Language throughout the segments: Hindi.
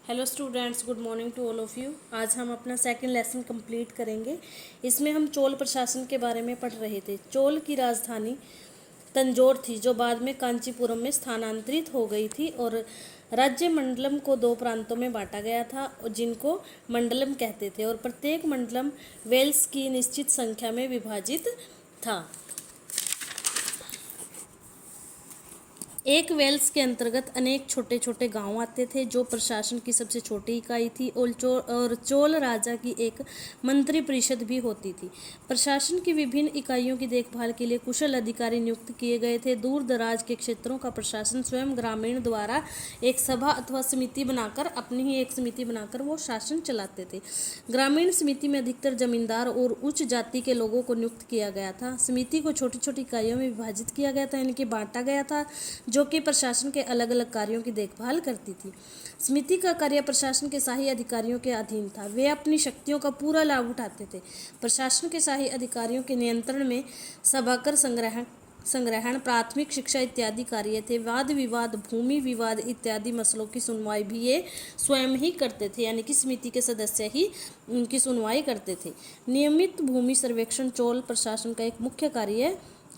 Hello students, good morning to all of you. आज हम अपना सेकंड लेसन कंप्लीट करेंगे। इसमें हम चोल प्रशासन के बारे में पढ़ रहे थे। चोल की राजधानी तंजौर थी, जो बाद में कांचीपुरम में स्थानांतरित हो गई थी, और राज्य मंडलम को दो प्रांतों में बांटा गया था, जिनको मंडलम कहते थे, और प्रत्येक मंडलम वेल्स की निश्चित संख्या में विभाजित था। एक वेल्स के अंतर्गत अनेक छोटे छोटे गांव आते थे, जो प्रशासन की सबसे छोटी इकाई थी, और चोल राजा की एक मंत्री परिषद भी होती थी। प्रशासन की विभिन्न इकाइयों की देखभाल के लिए कुशल अधिकारी नियुक्त किए गए थे। दूर दराज के क्षेत्रों का प्रशासन स्वयं ग्रामीण द्वारा एक सभा अथवा समिति बनाकर, अपनी ही एक समिति बनाकर वो शासन चलाते थे। ग्रामीण समिति में अधिकतर जमींदार और उच्च जाति के लोगों को नियुक्त किया गया था। समिति को छोटी छोटी इकाइयों में विभाजित किया गया था, यानी कि बांटा गया था, जो कि प्रशासन के अलग अलग कार्यों की देखभाल करती थी। समिति का कार्य प्रशासन के शाही अधिकारियों के अधीन था। वे अपनी शक्तियों का पूरा लाभ उठाते थे। प्रशासन के शाही अधिकारियों के नियंत्रण में सभाकर संग्रहण, प्राथमिक शिक्षा इत्यादि कार्य थे। वाद विवाद, भूमि विवाद इत्यादि मसलों की सुनवाई भी ये स्वयं ही करते थे, यानी कि समिति के सदस्य ही उनकी सुनवाई करते थे। नियमित भूमि सर्वेक्षण चोल प्रशासन का एक मुख्य कार्य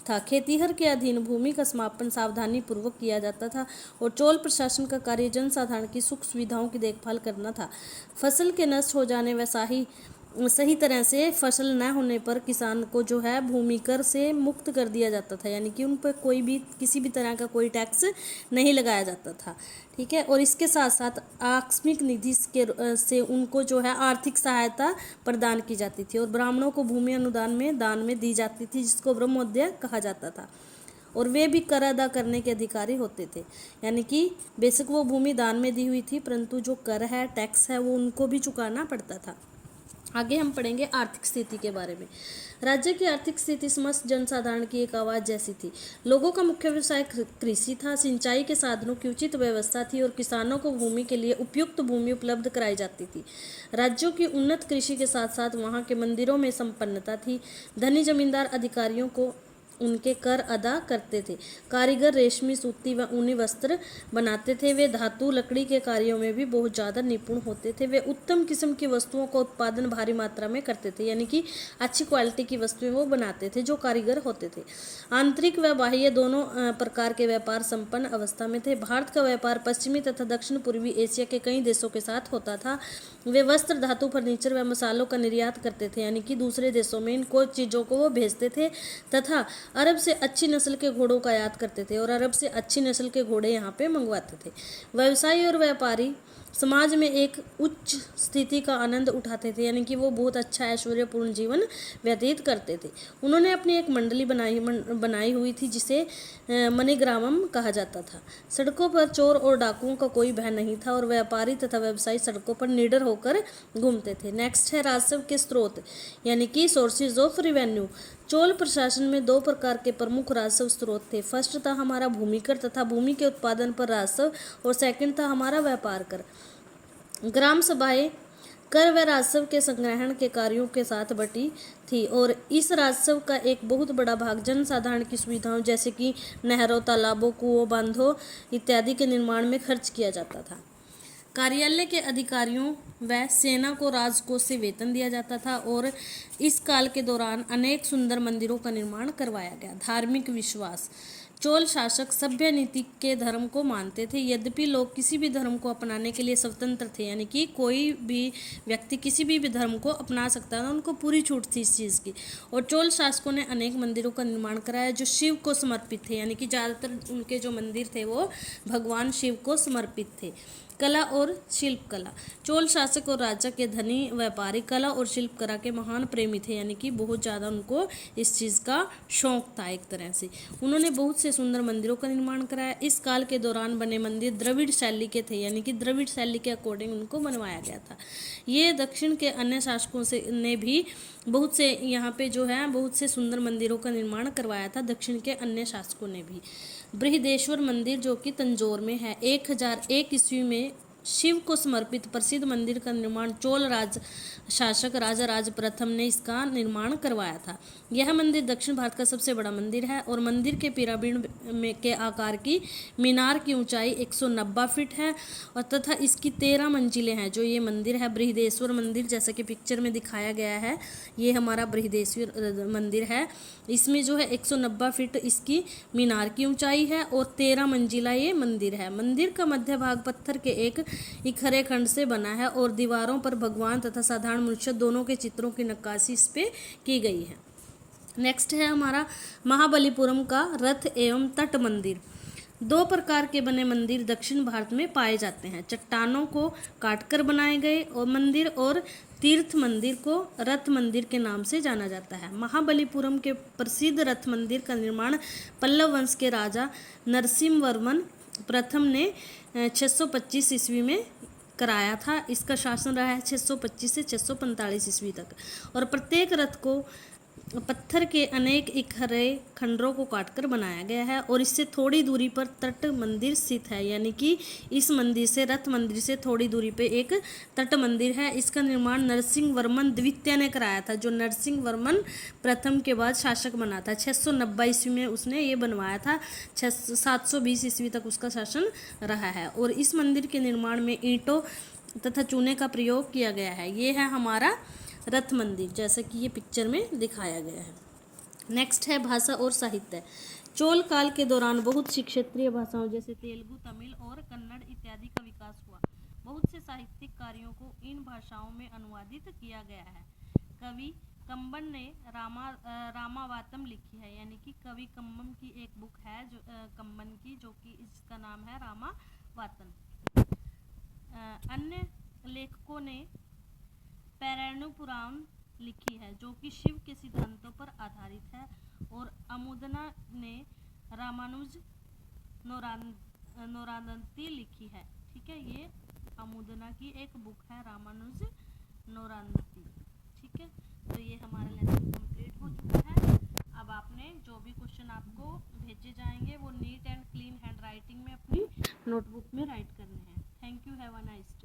था। खेतीहर के अधीन भूमि का समापन सावधानी पूर्वक किया जाता था, और चोल प्रशासन का कार्य जनसाधारण की सुख सुविधाओं की देखभाल करना था। फसल के नष्ट हो जाने व सही तरह से फसल न होने पर किसान को जो है भूमि कर से मुक्त कर दिया जाता था, यानी कि उन पर कोई भी किसी भी तरह का कोई टैक्स नहीं लगाया जाता था। ठीक है। और इसके साथ साथ आकस्मिक निधि से उनको जो है आर्थिक सहायता प्रदान की जाती थी, और ब्राह्मणों को भूमि अनुदान में दान में दी जाती थी, जिसको ब्रह्मोदय कहा जाता था। और वे भी कर अदा करने के अधिकारी होते थे, यानी कि बेशक वो भूमि दान में दी हुई थी, परंतु जो कर है, टैक्स है, वो उनको भी चुकाना पड़ता था। आगे हम पढ़ेंगे आर्थिक स्थिति के बारे में। राज्य की आर्थिक स्थिति समस्त जनसाधारण की एक आवाज़ जैसी थी। लोगों का मुख्य व्यवसाय कृषि था। सिंचाई के साधनों की उचित व्यवस्था थी, और किसानों को भूमि के लिए उपयुक्त भूमि उपलब्ध कराई जाती थी। राज्यों की उन्नत कृषि के साथ साथ वहाँ के मंदिरों में संपन्नता थी। धनी जमींदार अधिकारियों को उनके कर अदा करते थे। कारीगर रेशमी, सूती व ऊनी वस्त्र बनाते थे। वे धातु लकड़ी के कार्यों में भी बहुत ज़्यादा निपुण होते थे। वे उत्तम किस्म की वस्तुओं का उत्पादन भारी मात्रा में करते थे, यानी कि अच्छी क्वालिटी की वस्तुएं वो बनाते थे, जो कारीगर होते थे। आंतरिक व बाह्य दोनों प्रकार के व्यापार संपन्न अवस्था में थे। भारत का व्यापार पश्चिमी तथा दक्षिण पूर्वी एशिया के कई देशों के साथ होता था। वे वस्त्र, धातु, फर्नीचर व मसालों का निर्यात करते थे, यानी कि दूसरे देशों में इनको चीज़ों को वो भेजते थे, तथा अरब से अच्छी नस्ल के घोड़ों का आयात करते थे, और अरब से अच्छी नस्ल के घोड़े यहाँ पे मंगवाते थे। व्यवसायी और व्यापारी समाज में एक उच्च स्थिति का आनंद उठाते थे, यानी कि वो बहुत अच्छा ऐश्वर्यपूर्ण जीवन व्यतीत करते थे। उन्होंने अपनी एक मंडली बनाई हुई थी, जिसे मणिग्रामम कहा जाता था। सड़कों पर चोर और डाकुओं का कोई भय नहीं था, और व्यापारी तथा व्यवसायी सड़कों पर निडर होकर घूमते थे। नेक्स्ट है राजस्व के स्रोत, यानी कि सोर्सेज ऑफ रिवेन्यू। चोल प्रशासन में दो प्रकार के प्रमुख राजस्व स्रोत थे। फर्स्ट था हमारा भूमि कर तथा भूमि के उत्पादन पर राजस्व, और सेकंड था हमारा व्यापार कर। ग्राम सभाएं कर व राजस्व के संग्रहण के कार्यों के साथ बटी थी, और इस राजस्व का एक बहुत बड़ा भाग जनसाधारण की सुविधाओं, जैसे कि नहरों, तालाबों, कुओं, बांधों इत्यादि के निर्माण में खर्च किया जाता था। कार्यालय के अधिकारियों व सेना को राजकोष से वेतन दिया जाता था, और इस काल के दौरान अनेक सुंदर मंदिरों का निर्माण करवाया गया। धार्मिक विश्वास। चोल शासक सभ्य नीति के धर्म को मानते थे, यद्यपि लोग किसी भी धर्म को अपनाने के लिए स्वतंत्र थे, यानी कि कोई भी व्यक्ति किसी भी धर्म को अपना सकता था, उनको पूरी छूट थी इस चीज़ की। और चोल शासकों ने अनेक मंदिरों का निर्माण कराया, जो शिव को समर्पित थे, यानी कि ज़्यादातर उनके जो मंदिर थे वो भगवान शिव को समर्पित थे। कला और शिल्पकला। चोल शासक और राजा के धनी व्यापारी कला और शिल्पकला के महान प्रेमी थे, यानी कि बहुत ज़्यादा उनको इस चीज़ का शौक था एक तरह से। उन्होंने बहुत से सुंदर मंदिरों का निर्माण कराया। इस काल के दौरान बने मंदिर द्रविड़ शैली के थे, यानी कि द्रविड़ शैली के अकॉर्डिंग उनको बनवाया गया था। ये दक्षिण के अन्य शासकों से ने भी बहुत से यहाँ पे जो है बहुत से सुंदर मंदिरों का निर्माण करवाया था, दक्षिण के अन्य शासकों ने भी। बृहदेश्वर मंदिर, जो कि तंजौर में है, 1001 ईस्वी में शिव को समर्पित प्रसिद्ध मंदिर का निर्माण चोल राज शासक राजा राज प्रथम ने इसका निर्माण करवाया था। यह मंदिर दक्षिण भारत का सबसे बड़ा मंदिर है और मंदिर के पिरामिड में के आकार की मीनार की ऊंचाई 190 फीट है और तथा इसकी 13 मंजिलें हैं। जो ये मंदिर है बृहदेश्वर मंदिर, जैसा कि पिक्चर में दिखाया गया है, ये हमारा बृहदेश्वर मंदिर है। इसमें जो है 190 फीट इसकी मीनार की ऊंचाई है और 13 मंजिला ये मंदिर है। मंदिर का मध्य भाग पत्थर के एक इखरे खंड से बना है और दीवारों पर भगवान तथा साधारण मनुष्य दोनों के चित्रों की नक्काशी इस पे की गई है। नेक्स्ट है हमारा महाबलीपुरम का रथ एवं तट मंदिर। दो प्रकार के बने मंदिर दक्षिण भारत में पाए जाते हैं, चट्टानों को काटकर बनाए गए और मंदिर और तीर्थ मंदिर को रथ मंदिर के नाम से जाना जाता है। महाबलीपुरम के प्रसिद्ध रथ मंदिर का निर्माण पल्लव वंश के राजा नरसिंहवर्मन प्रथम ने 625 ईस्वी में कराया था। इसका शासन रहा है 625 से 645 ईस्वी तक और प्रत्येक रथ को पत्थर के अनेक इखरे खंडरों को काटकर बनाया गया है और इससे थोड़ी दूरी पर तट मंदिर स्थित है, यानी कि इस मंदिर से रथ मंदिर से थोड़ी दूरी पे एक तट मंदिर है। इसका निर्माण नरसिंहवर्मन द्वितीय ने कराया था, जो नरसिंहवर्मन प्रथम के बाद शासक बना था। 690 ईस्वी में उसने ये बनवाया था, 720 ईस्वी तक उसका शासन रहा है और इस मंदिर के निर्माण में ईंटों तथा चूने का प्रयोग किया गया है। ये है हमारा रथ मंदिर, जैसे कि ये पिक्चर में दिखाया गया है। नेक्स्ट है भाषा और साहित्य। चोल काल के दौरान बहुत सी क्षेत्रीय भाषाओं जैसे तेलुगु, तमिल और कन्नड़ इत्यादि का विकास हुआ। बहुत से साहित्यिक कार्यों को इन भाषाओं में अनुवादित किया गया है। कवि कंबन ने रामावातम लिखी है, यानी कि कवि कंबम की एक बुक है जो कंबन की, जो कि इसका नाम है रामावातम। अन्य लेखकों ने पैराणुपुराण लिखी है, जो कि शिव के सिद्धांतों पर आधारित है और अमुदना ने रामानुज नौरानंती लिखी है। ठीक है, ये अमुदना की एक बुक है, रामानुज नौरानंती। ठीक है, तो ये हमारा लेसन कंप्लीट हो चुका है। अब आपने जो भी क्वेश्चन आपको भेजे जाएंगे वो neat and clean hand writing में अपनी नोटबुक में राइट करने हैं। Thank you, have a nice day.